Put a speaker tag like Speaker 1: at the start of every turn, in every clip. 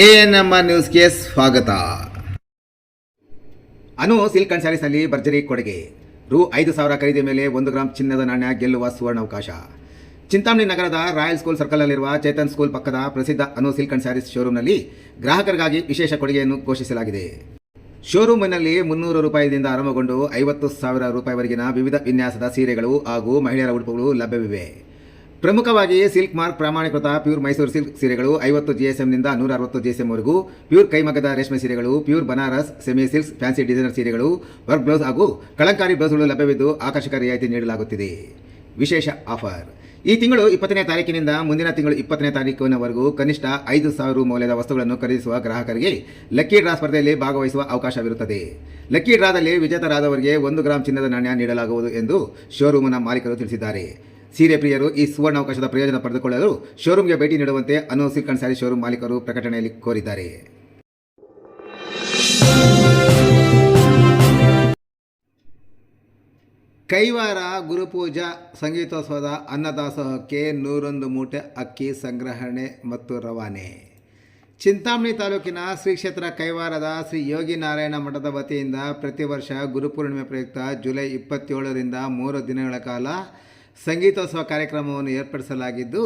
Speaker 1: ANM ನ್ಯೂಸ್ಗೆ ಸ್ವಾಗತ. ಅನು silk and ಸ್ಯಾರೀಸ್ನಲ್ಲಿ ಭರ್ಜರಿ ಕೊಡುಗೆ. ರು 5,000 ಖರೀದಿ ಮೇಲೆ 1 ಗ್ರಾಂ ಚಿನ್ನದ ನಾಣ್ಯ ಗೆಲ್ಲುವ ಸುವರ್ಣಾವಕಾಶ. ಚಿಂತಾಮಣಿ ನಗರದ ರಾಯಲ್ ಸ್ಕೂಲ್ ಸರ್ಕಲ್ನಲ್ಲಿರುವ ಚೇತನ್ ಸ್ಕೂಲ್ ಪಕ್ಕದ ಪ್ರಸಿದ್ಧ ಅನು ಸಿಲ್ಕ್ ಅಂಡ್ ಸ್ಯಾರೀಸ್ ಶೋರೂಮ್ನಲ್ಲಿ ಗ್ರಾಹಕರಿಗಾಗಿ ವಿಶೇಷ ಕೊಡುಗೆಯನ್ನು ಘೋಷಿಸಲಾಗಿದೆ. ಶೋರೂಮಿನಲ್ಲಿ 300 ರೂಪಾಯಿಯಿಂದ ಆರಂಭಗೊಂಡು 50,000 ರೂಪಾಯಿವರೆಗಿನ ವಿವಿಧ ವಿನ್ಯಾಸದ ಸೀರೆಗಳು ಹಾಗೂ ಮಹಿಳೆಯರ ಉಡುಪುಗಳು ಲಭ್ಯವಿವೆ. ಪ್ರಮುಖವಾಗಿ ಸಿಲ್ಕ್ ಮಾರ್ಕ್ ಪ್ರಮಾಣೀಕೃತ ಪ್ಯೂರ್ ಮೈಸೂರು ಸಿಲ್ಕ್ ಸೀರೆಗಳು 50 GSMನಿಂದ 160 GSMವರೆಗೂ, ಪ್ಯೂರ್ ಕೈಮಗ್ಗದ ರೇಷ್ಮೆ ಸೀರೆಗಳು, pure Banaras, semi silks, fancy designer ಸೀರೆಗಳು, ವರ್ಕ್ ಬ್ಲೌಸ್ ಹಾಗೂ ಕಳಂಕಾರಿ ಬ್ಲೌಸ್ಗಳು ಲಭ್ಯವಿದ್ದು ಆಕರ್ಷಕ ರಿಯಾಯಿತಿ ನೀಡಲಾಗುತ್ತಿದೆ. ವಿಶೇಷ ಆಫರ್: ಈ ತಿಂಗಳು 20ನೇ ತಾರೀಕಿನಿಂದ ಮುಂದಿನ ತಿಂಗಳು 20ನೇ ತಾರೀಕಿನವರೆಗೂ ಕನಿಷ್ಠ 5,000 ರು ಮೌಲ್ಯದ ವಸ್ತುಗಳನ್ನು ಖರೀದಿಸುವ ಗ್ರಾಹಕರಿಗೆ ಲಕ್ಕಿ ಡ್ರಾ ಸ್ಪರ್ಧೆಯಲ್ಲಿ ಭಾಗವಹಿಸುವ ಅವಕಾಶವಿರುತ್ತದೆ. ಲಕ್ಕಿ ಡ್ರಾದಲ್ಲಿ ವಿಜೇತರಾದವರಿಗೆ 1 ಗ್ರಾಂ ಚಿನ್ನದ ನಾಣ್ಯ ನೀಡಲಾಗುವುದು ಎಂದು ಶೋರೂಮಿನ ಮಾಲೀಕರು ತಿಳಿಸಿದ್ದಾರೆ. ಸೀರೆ ಪ್ರಿಯರು ಈ ಸುವರ್ಣಾವಕಾಶದ ಪ್ರಯೋಜನ ಪಡೆದುಕೊಳ್ಳಲು ಶೋರೂಮ್ಗೆ ಭೇಟಿ ನೀಡುವಂತೆ ಅನು ಸಿಲ್ಕ್ ಅಂಡ್ ಸ್ಯಾರಿ ಶೋರೂಮ್ ಮಾಲೀಕರು ಪ್ರಕಟಣೆಯಲ್ಲಿ ಕೋರಿದ್ದಾರೆ. ಕೈವಾರ ಗುರುಪೂಜಾ ಸಂಗೀತೋತ್ಸವದ ಅನ್ನದಾಸೋಹಕ್ಕೆ 101 ಮೂಟೆ ಅಕ್ಕಿ ಸಂಗ್ರಹಣೆ ಮತ್ತು ರವಾನೆ. ಚಿಂತಾಮಣಿ ತಾಲೂಕಿನ ಶ್ರೀ ಕ್ಷೇತ್ರ ಕೈವಾರದ ಶ್ರೀ ಯೋಗಿ ನಾರಾಯಣ ಮಠದ ವತಿಯಿಂದ ಪ್ರತಿ ವರ್ಷ ಗುರುಪೂರ್ಣಿಮೆ ಪ್ರಯುಕ್ತ ಜುಲೈ 27ರಿಂದ 3 ದಿನಗಳ ಕಾಲ ಸಂಗೀತೋತ್ಸವ ಕಾರ್ಯಕ್ರಮವನ್ನು ಏರ್ಪಡಿಸಲಾಗಿದ್ದು,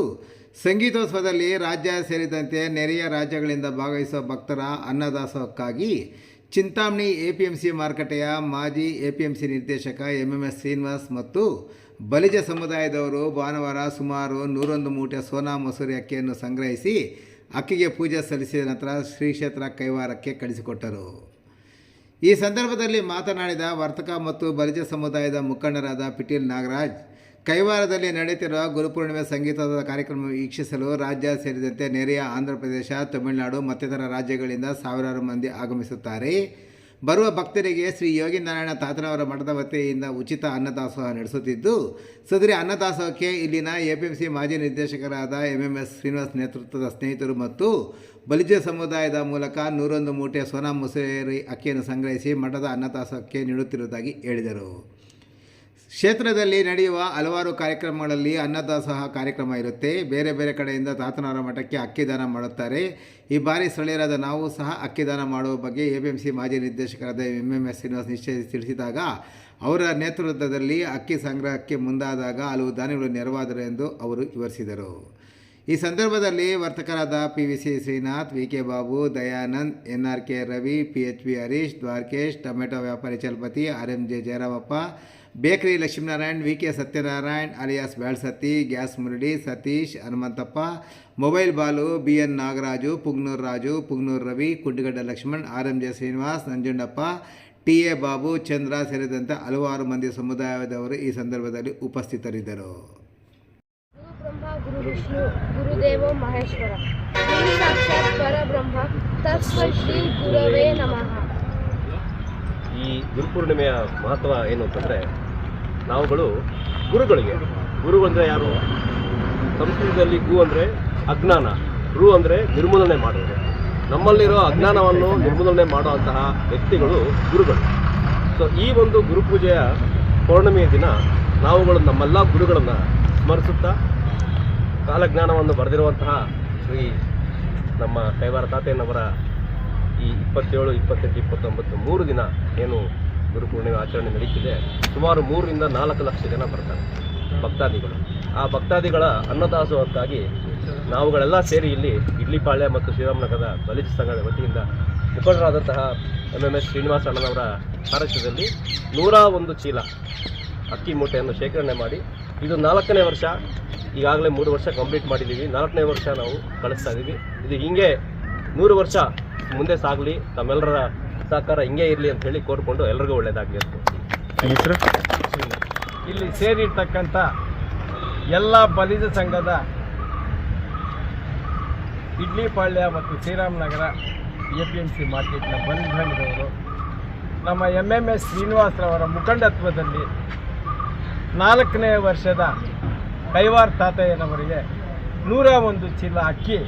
Speaker 1: ಸಂಗೀತೋತ್ಸವದಲ್ಲಿ ರಾಜ್ಯ ಸೇರಿದಂತೆ ನೆರೆಯ ರಾಜ್ಯಗಳಿಂದ ಭಾಗವಹಿಸುವ ಭಕ್ತರ ಅನ್ನದಾಸೋಹಕ್ಕಾಗಿ ಚಿಂತಾಮಣಿ APMC ಮಾರುಕಟ್ಟೆಯ ಮಾಜಿ APMC ನಿರ್ದೇಶಕ MMS ಶ್ರೀನಿವಾಸ್ ಮತ್ತು ಬಲಿಜ ಸಮುದಾಯದವರು ಭಾನುವಾರ ಸುಮಾರು 101 ಮೂಟೆ ಸೋನಾ ಮಸೂರಿ ಅಕ್ಕಿಯನ್ನು ಸಂಗ್ರಹಿಸಿ ಅಕ್ಕಿಗೆ ಪೂಜೆ ಸಲ್ಲಿಸಿದ ನಂತರ ಶ್ರೀ ಕ್ಷೇತ್ರ ಕೈವಾರಕ್ಕೆ ಕಳಿಸಿಕೊಟ್ಟರು. ಈ ಸಂದರ್ಭದಲ್ಲಿ ಮಾತನಾಡಿದ ವರ್ತಕ ಮತ್ತು ಬಲಿಜ ಸಮುದಾಯದ ಮುಖಂಡರಾದ ಪಿಟೀಲ್ ನಾಗರಾಜ್, ಕೈವಾರದಲ್ಲಿ ನಡೆಯುತ್ತಿರುವ ಗುರುಪೂರ್ಣಿಮೆ ಸಂಗೀತದ ಕಾರ್ಯಕ್ರಮ ವೀಕ್ಷಿಸಲು ರಾಜ್ಯ ಸೇರಿದಂತೆ ನೆರೆಯ ಆಂಧ್ರ ಪ್ರದೇಶ, ತಮಿಳುನಾಡು ಮತ್ತಿತರ ರಾಜ್ಯಗಳಿಂದ ಸಾವಿರಾರು ಮಂದಿ ಆಗಮಿಸುತ್ತಾರೆ. ಬರುವ ಭಕ್ತರಿಗೆ ಶ್ರೀ ಯೋಗಿ ನಾರಾಯಣ ತಾತನವರ ಮಠದ ವತಿಯಿಂದ ಉಚಿತ ಅನ್ನದಾಸೋಹ ನಡೆಸುತ್ತಿದ್ದು, ಸದರಿ ಅನ್ನದಾಸೋಹಕ್ಕೆ ಇಲ್ಲಿನ APMC ಮಾಜಿ ನಿರ್ದೇಶಕರಾದ MMS ಶ್ರೀನಿವಾಸ್ ನೇತೃತ್ವದ ಸ್ನೇಹಿತರು ಮತ್ತು ಬಲಿಜ ಸಮುದಾಯದ ಮೂಲಕ 101 ಮೂಟೆ ಸೋನಾ ಮಸೂರಿ ಅಕ್ಕಿಯನ್ನು ಸಂಗ್ರಹಿಸಿ ಮಠದ ಅನ್ನದಾಸೋಹಕ್ಕೆ ನೀಡುತ್ತಿರುವುದಾಗಿ ಹೇಳಿದರು. ಕ್ಷೇತ್ರದಲ್ಲಿ ನಡೆಯುವ ಹಲವಾರು ಕಾರ್ಯಕ್ರಮಗಳಲ್ಲಿ ಅನ್ನದಾಸೋಹ ಕಾರ್ಯಕ್ರಮ ಇರುತ್ತೆ. ಬೇರೆ ಬೇರೆ ಕಡೆಯಿಂದ ತಾತನವರ ಮಠಕ್ಕೆ ಅಕ್ಕಿದಾನ ಮಾಡುತ್ತಾರೆ. ಈ ಬಾರಿ ಸ್ಥಳೀಯರಾದ ನಾವು ಸಹ ಅಕ್ಕಿದಾನ ಮಾಡುವ ಬಗ್ಗೆ APMC ಮಾಜಿ ನಿರ್ದೇಶಕರಾದ MMS ಶ್ರೀನಿವಾಸ್ ನಿಶ್ಚಯಿಸಿ ತಿಳಿಸಿದಾಗ ಅವರ ನೇತೃತ್ವದಲ್ಲಿ ಅಕ್ಕಿ ಸಂಗ್ರಹಕ್ಕೆ ಮುಂದಾದಾಗ ಹಲವು ದಾನಿಗಳು ನೆರವಾದರು ಎಂದು ಅವರು ವಿವರಿಸಿದರು. ಈ ಸಂದರ್ಭದಲ್ಲಿ ವರ್ತಕರಾದ PVC Srinath, VK Babu, Dayanand, NRK Ravi, PHP Harish, Dwarakesh, tomato ವ್ಯಾಪಾರಿ Chalapathi, RMJ Jayaramappa, bakery Lakshminarayan, VK Satyanarayan alias ಬ್ಯಾಳ್ಸತಿ, gas Murali, Satish, Hanumanthappa, mobile Balu, BN Nagaraju, Pugnuru Raju, Pugnuru Ravi, Kundigadda Lakshman, RMJ Srinivas, Nanjundappa, TA Babu, Chandra ಸೇರಿದಂತೆ ಹಲವಾರು ಮಂದಿ ಸಮುದಾಯದವರು ಈ ಸಂದರ್ಭದಲ್ಲಿ ಉಪಸ್ಥಿತರಿದ್ದರು.
Speaker 2: ಗುರು ವಿಷ್ಣು ಗುರುದೇವೋ ಮಹೇಶ್ವರ, ಗುರು ಸಾಕ್ಷಾತ್ ಪರಬ್ರಹ್ಮ ತಸ್ಮೈ ಶ್ರೀ ಗುರವೇ ನಮಃ.
Speaker 3: ಈ ಗುರುಪೂರ್ಣಿಮೆಯ ಮಹತ್ವ ಏನು ಅಂತಂದರೆ, ನಾವುಗಳು ಗುರುಗಳಿಗೆ, ಗುರು ಅಂದರೆ ಯಾರು? ಸಂಸ್ಕೃತದಲ್ಲಿ ಗು ಅಂದರೆ ಅಜ್ಞಾನ, ರು ಅಂದರೆ ನಿರ್ಮೂಲನೆ ಮಾಡೋದು. ನಮ್ಮಲ್ಲಿರೋ ಅಜ್ಞಾನವನ್ನು ನಿರ್ಮೂಲನೆ ಮಾಡುವಂತಹ ವ್ಯಕ್ತಿಗಳು ಗುರುಗಳು. ಸೊ ಈ ಒಂದು ಗುರುಪೂಜೆಯ ಪೌರ್ಣಮಿಯ ದಿನ ನಾವುಗಳು ನಮ್ಮೆಲ್ಲ ಗುರುಗಳನ್ನು ಸ್ಮರಿಸುತ್ತಾ ಕಾಲಜ್ಞಾನವನ್ನು ಬರೆದಿರುವಂತಹ ಶ್ರೀ ನಮ್ಮ ಕೈವಾರ ತಾತಯ್ಯನವರ ಈ 27, 28, 29 3 ದಿನ ಏನು ಗುರುಪೂರ್ಣಿಮೆ ಆಚರಣೆ ನಡೀತಿದೆ, ಸುಮಾರು 3 ರಿಂದ 4 ಲಕ್ಷ ಜನ ಬರ್ತಾರೆ ಭಕ್ತಾದಿಗಳು. ಆ ಭಕ್ತಾದಿಗಳ ಅನ್ನದಾಸೋಹಕ್ಕಾಗಿ ನಾವುಗಳೆಲ್ಲ ಸೇರಿ ಇಲ್ಲಿ ಇಡ್ಲಿಪಾಳ್ಯ ಮತ್ತು ಶ್ರೀರಾಮನಗರದ ಬಲಿಜ ಸಂಘದ ವತಿಯಿಂದ ಮುಖಂಡರಾದಂತಹ MMS ಶ್ರೀನಿವಾಸ ಅಣ್ಣನವರ ಸಾರಥ್ಯದಲ್ಲಿ 101 ಚೀಲ ಅಕ್ಕಿ ಮೂಟೆಯನ್ನು ಶೇಖರಣೆ ಮಾಡಿ, ಇದು 4ನೇ ವರ್ಷ. ಈಗಾಗಲೇ 3 ವರ್ಷ ಕಂಪ್ಲೀಟ್ ಮಾಡಿದ್ದೀವಿ, 4ನೇ ವರ್ಷ ನಾವು ಕಳಿಸ್ತಾ ಇದ್ದೀವಿ. ಇದು ಹಿಂಗೆ 100 ವರ್ಷ ಮುಂದೆ ಸಾಗಲಿ, ತಮ್ಮೆಲ್ಲರ ಸಹಕಾರ ಹಿಂಗೆ ಇರಲಿ ಅಂತ ಹೇಳಿ ಕೋರಿಕೊಂಡು ಎಲ್ಲರಿಗೂ ಒಳ್ಳೆಯದಾಗಲಿ ಅಂತ.
Speaker 4: ಇಲ್ಲಿ ಸೇರಿರ್ತಕ್ಕಂಥ ಎಲ್ಲ ಬಲಿಜ ಸಂಘದ ಇಡ್ಲಿಪಾಳ್ಯ ಮತ್ತು ಶ್ರೀರಾಮನಗರ APMC ಮಾರ್ಕೆಟ್ನ ಬಲಿಜ ಸಂಘದವರು ನಮ್ಮ MMS ಶ್ರೀನಿವಾಸರವರ ಮುಖಂಡತ್ವದಲ್ಲಿ 4ನೇ ವರ್ಷದ ಕೈವಾರ ತಾತಯ್ಯನವರಿಗೆ 101 ಚೀಲ ಅಕ್ಕಿ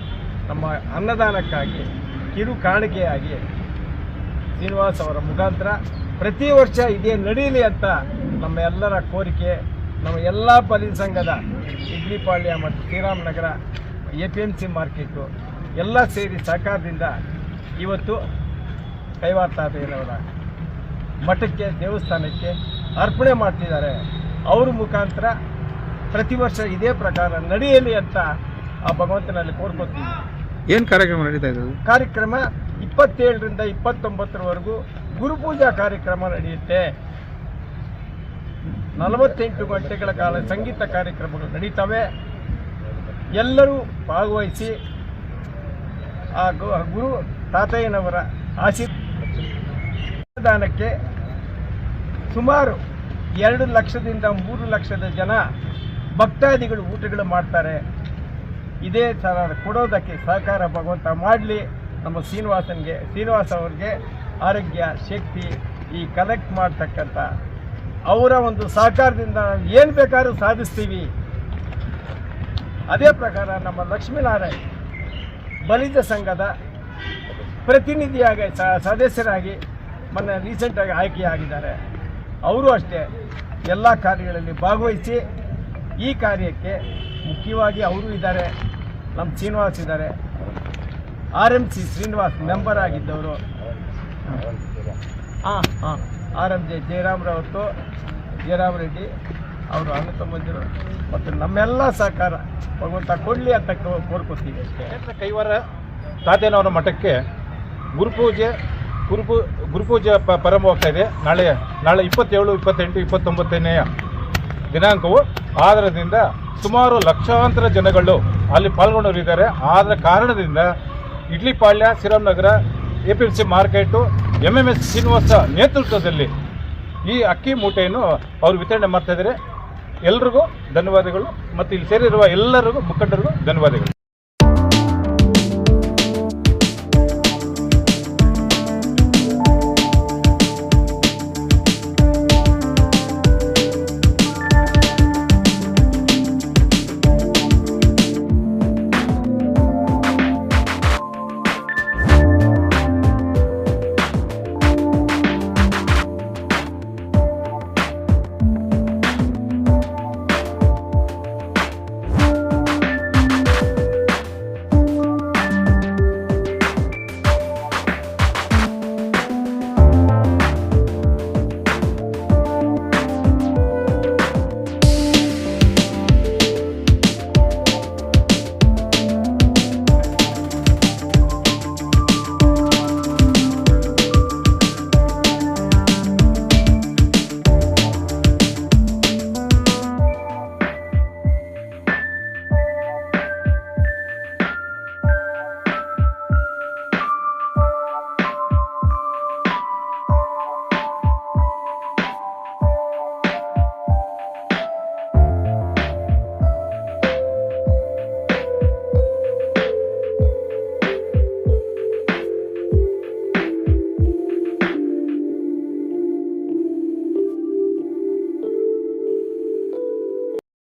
Speaker 4: ನಮ್ಮ ಅನ್ನದಾನಕ್ಕಾಗಿ ಕಿರು ಕಾಣಿಕೆಯಾಗಿ ಶ್ರೀನಿವಾಸ್ ಅವರ ಮುಖಾಂತರ ಪ್ರತಿ ವರ್ಷ ಇದೇ ನಡೀಲಿ ಅಂತ ನಮ್ಮ ಎಲ್ಲರ ಕೋರಿಕೆ. ನಮ್ಮ ಎಲ್ಲ ಬಲಿಜ ಸಂಘದ ಇಡ್ಲಿಪಾಳ್ಯ ಮತ್ತು ಶ್ರೀರಾಮನಗರ APMC ಮಾರ್ಕೆಟು ಎಲ್ಲ ಸೇರಿ ಸಹಕಾರದಿಂದ ಇವತ್ತು ಕೈವಾರ ತಾತಯ್ಯನವರ ಮಠಕ್ಕೆ ದೇವಸ್ಥಾನಕ್ಕೆ ಅರ್ಪಣೆ ಮಾಡ್ತಿದ್ದಾರೆ. ಅವ್ರ ಮುಖಾಂತರ ಪ್ರತಿ ವರ್ಷ ಇದೇ ಪ್ರಕಾರ ನಡೆಯಲಿ ಅಂತ ಆ ಭಗವಂತನಲ್ಲಿ ಕೋರ್ಕೊತೀವಿ.
Speaker 5: ಏನು ಕಾರ್ಯಕ್ರಮ ನಡೀತಾ ಇದೆ?
Speaker 4: ಕಾರ್ಯಕ್ರಮ 27ರಿಂದ 29ರವರೆಗೂ ಗುರುಪೂಜಾ ಕಾರ್ಯಕ್ರಮ ನಡೆಯುತ್ತೆ. 48 ಗಂಟೆಗಳ ಕಾಲ ಸಂಗೀತ ಕಾರ್ಯಕ್ರಮಗಳು ನಡೀತವೆ. ಎಲ್ಲರೂ ಭಾಗವಹಿಸಿ ಆ ಗುರು ತಾತಯ್ಯನವರ ಆಶೀರ್ವಾದಕ್ಕೆ ಸುಮಾರು 2 ಲಕ್ಷದಿಂದ 3 ಲಕ್ಷದ ಜನ ಭಕ್ತಾದಿಗಳು ಊಟಗಳು ಮಾಡ್ತಾರೆ. ಇದೇ ಥರ ಕೊಡೋದಕ್ಕೆ ಸಹಕಾರ ಭಗವಂತ ಮಾಡಲಿ. ನಮ್ಮ ಶ್ರೀನಿವಾಸ ಅವ್ರಿಗೆ ಆರೋಗ್ಯ ಶಕ್ತಿ ಈ ಕಲೆಕ್ಟ್ ಮಾಡ್ತಕ್ಕಂಥ ಅವರ ಒಂದು ಸಹಕಾರದಿಂದ ನಾವು ಏನು ಬೇಕಾದ್ರೂ ಸಾಧಿಸ್ತೀವಿ. ಅದೇ ಪ್ರಕಾರ ನಮ್ಮ ಲಕ್ಷ್ಮೀನಾರಾಯಣ ಬಲಿಜ ಸಂಘದ ಪ್ರತಿನಿಧಿಯಾಗಿ ಸದಸ್ಯರಾಗಿ ಮೊನ್ನೆ ರೀಸೆಂಟಾಗಿ ಆಯ್ಕೆಯಾಗಿದ್ದಾರೆ. ಅವರು ಅಷ್ಟೇ ಎಲ್ಲ ಕಾರ್ಯಗಳಲ್ಲಿ ಭಾಗವಹಿಸಿ ಈ ಕಾರ್ಯಕ್ಕೆ ಮುಖ್ಯವಾಗಿ ಅವರು ಇದ್ದಾರೆ. ನಮ್ಮ ಶ್ರೀನಿವಾಸ್ ಇದ್ದಾರೆ, RMC ಶ್ರೀನಿವಾಸ್ ಮೆಂಬರ್ ಆಗಿದ್ದವರು, RMJ ಜಯರಾಮ್ ರೆಡ್ಡಿ ಅವರು ಅಣ್ಣ ತಮ್ಮಂದಿರು ಮತ್ತು ನಮ್ಮೆಲ್ಲ ಸಹಕಾರ ಭಗವಂತ ಕೊಡಲಿ ಅಂತ ಕೋರ್ಕೊತೀವಿ ಅಷ್ಟೇ.
Speaker 5: ಕೈವಾರ ತಾತಯ್ಯನವರ ಮಠಕ್ಕೆ ಗುರುಪೂಜೆ ಪ್ರಾರಂಭವಾಗ್ತಾ ಇದೆ. ನಾಳೆ 27, 28, 29ನೇ ದಿನಾಂಕವು. ಆಧಾರದಿಂದ ಸುಮಾರು ಲಕ್ಷಾಂತರ ಜನಗಳು ಅಲ್ಲಿ ಪಾಲ್ಗೊಂಡವರಿದ್ದಾರೆ. ಆದ ಕಾರಣದಿಂದ Idlipalya, Sriramanagara, APMC market, MMS Srinivasa ನೇತೃತ್ವದಲ್ಲಿ ಈ ಅಕ್ಕಿ ಮೂಟೆಯನ್ನು ಅವರು ವಿತರಣೆ ಮಾಡ್ತಾ ಇದ್ದಾರೆ. ಎಲ್ರಿಗೂ ಧನ್ಯವಾದಗಳು ಮತ್ತು ಇಲ್ಲಿ ಸೇರಿರುವ ಎಲ್ಲರಿಗೂ ಮುಖಂಡರಿಗೂ ಧನ್ಯವಾದಗಳು.